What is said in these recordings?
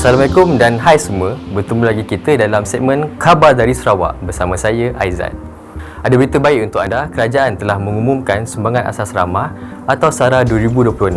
Assalamualaikum dan hai semua. Bertemu lagi kita dalam segmen Khabar dari Sarawak bersama saya Aizat. Ada berita baik untuk anda. Kerajaan telah mengumumkan sumbangan asas ramah atau SARA 2026.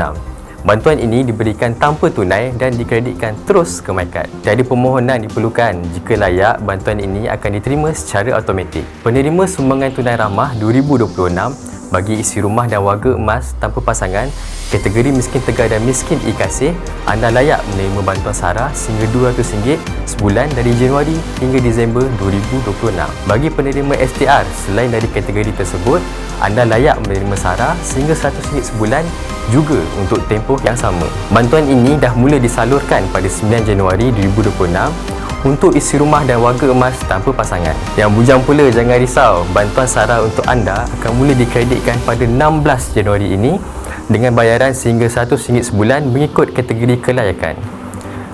Bantuan ini diberikan tanpa tunai dan dikreditkan terus ke MyKad. Tiada permohonan diperlukan jika layak. Bantuan ini akan diterima secara automatik. Penerima sumbangan tunai ramah 2026 bagi isi rumah dan warga emas tanpa pasangan, kategori miskin tegar dan miskin kasih, anda layak menerima bantuan SARA sehingga RM200 sebulan dari Januari hingga Disember 2026. Bagi penerima STR selain dari kategori tersebut, anda layak menerima SARA sehingga RM100 sebulan juga untuk tempoh yang sama. Bantuan ini dah mula disalurkan pada 9 Januari 2026 untuk isi rumah dan warga emas tanpa pasangan. Yang bujang pula jangan risau, bantuan SARA untuk anda akan mula dikreditkan pada 16 Januari ini dengan bayaran sehingga RM100 sebulan mengikut kategori kelayakan.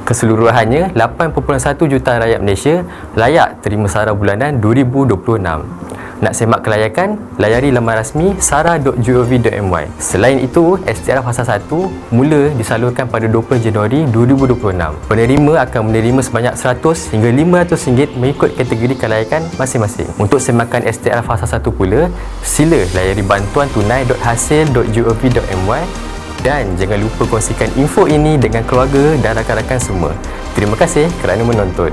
Keseluruhannya, 8.1 juta rakyat Malaysia layak terima SARA bulanan 2026. Nak semak kelayakan, layari laman rasmi sara.gov.my. Selain itu, STR Fasa 1 mula disalurkan pada 20 Januari 2026. Penerima akan menerima sebanyak RM100 hingga RM500 mengikut kategori kelayakan masing-masing. Untuk semakan STR Fasa 1 pula, sila layari bantuantunai.hasil.gov.my dan jangan lupa kongsikan info ini dengan keluarga dan rakan-rakan semua. Terima kasih kerana menonton.